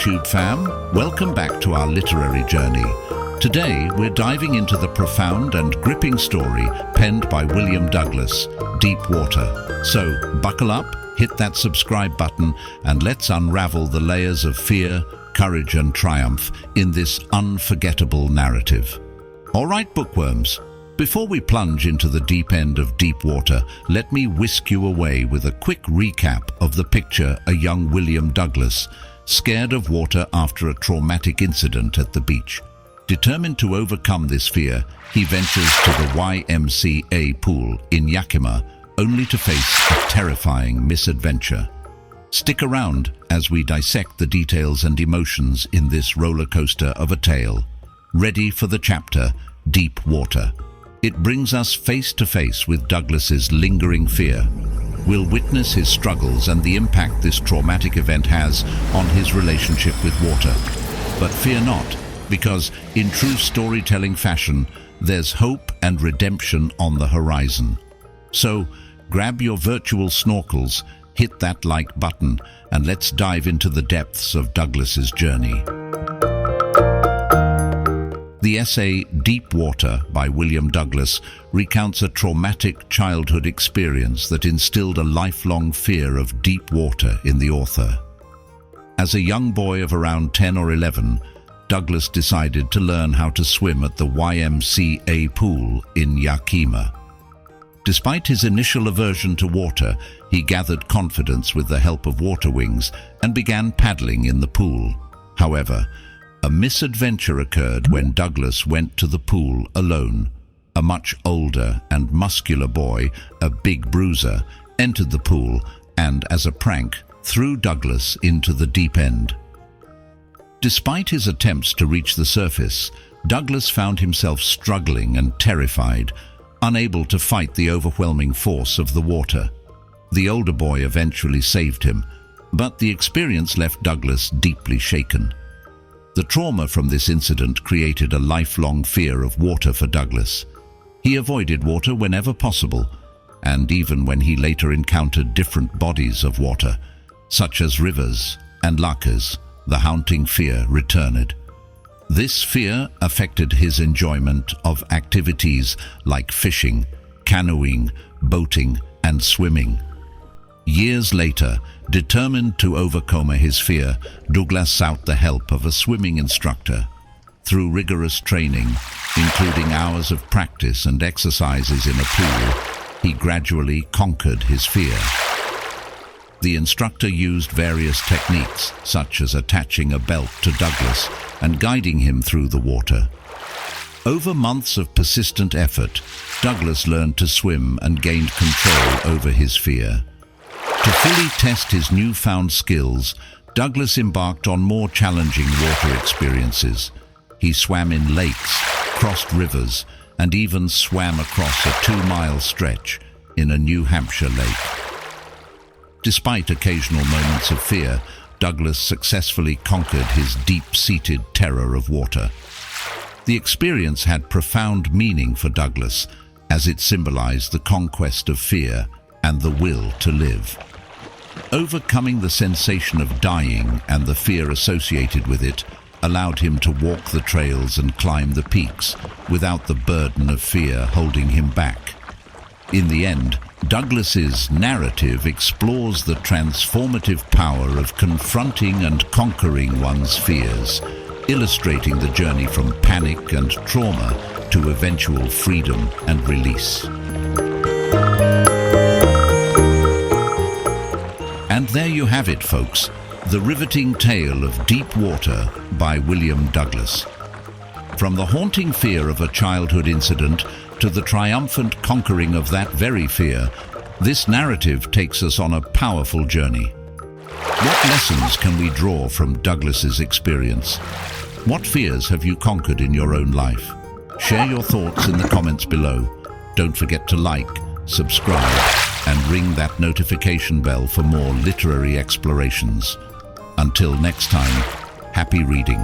YouTube fam, welcome back to our literary journey. Today we're diving into the profound and gripping story penned by William Douglas, Deep Water. So buckle up, hit that subscribe button, and let's unravel the layers of fear, courage and triumph in this unforgettable narrative. All right, bookworms, before we plunge into the deep end of Deep Water, let me whisk you away with a quick recap of the picture a young William Douglas, scared of water after a traumatic incident at the beach. Determined to overcome this fear, he ventures to the YMCA pool in Yakima, only to face a terrifying misadventure. Stick around as we dissect the details and emotions in this roller coaster of a tale. Ready for the chapter, Deep Water. It brings us face to face with Douglas's lingering fear. We'll witness his struggles and the impact this traumatic event has on his relationship with water. But fear not, because in true storytelling fashion, there's hope and redemption on the horizon. So, grab your virtual snorkels, hit that like button, and let's dive into the depths of Douglas's journey. The essay Deep Water by William Douglas recounts a traumatic childhood experience that instilled a lifelong fear of deep water in the author. As a young boy of around 10 or 11, Douglas decided to learn how to swim at the YMCA pool in Yakima. Despite his initial aversion to water, he gathered confidence with the help of water wings and began paddling in the pool. However, a misadventure occurred when Douglas went to the pool alone. A much older and muscular boy, a big bruiser, entered the pool and, as a prank, threw Douglas into the deep end. Despite his attempts to reach the surface, Douglas found himself struggling and terrified, unable to fight the overwhelming force of the water. The older boy eventually saved him, but the experience left Douglas deeply shaken. The trauma from this incident created a lifelong fear of water for Douglas. He avoided water whenever possible, and even when he later encountered different bodies of water, such as rivers and lakes, the haunting fear returned. This fear affected his enjoyment of activities like fishing, canoeing, boating, and swimming. Years later, determined to overcome his fear, Douglas sought the help of a swimming instructor. Through rigorous training, including hours of practice and exercises in a pool, he gradually conquered his fear. The instructor used various techniques, such as attaching a belt to Douglas and guiding him through the water. Over months of persistent effort, Douglas learned to swim and gained control over his fear. To fully test his newfound skills, Douglas embarked on more challenging water experiences. He swam in lakes, crossed rivers, and even swam across a 2-mile stretch in a New Hampshire lake. Despite occasional moments of fear, Douglas successfully conquered his deep-seated terror of water. The experience had profound meaning for Douglas, as it symbolized the conquest of fear and the will to live. Overcoming the sensation of dying and the fear associated with it allowed him to walk the trails and climb the peaks without the burden of fear holding him back. In the end, Douglas's narrative explores the transformative power of confronting and conquering one's fears, illustrating the journey from panic and trauma to eventual freedom and release. And there you have it, folks, the riveting tale of Deep Water by William Douglas. From the haunting fear of a childhood incident to the triumphant conquering of that very fear, this narrative takes us on a powerful journey. What lessons can we draw from Douglas's experience? What fears have you conquered in your own life? Share your thoughts in the comments below. Don't forget to like, subscribe, and ring that notification bell for more literary explorations. Until next time, happy reading.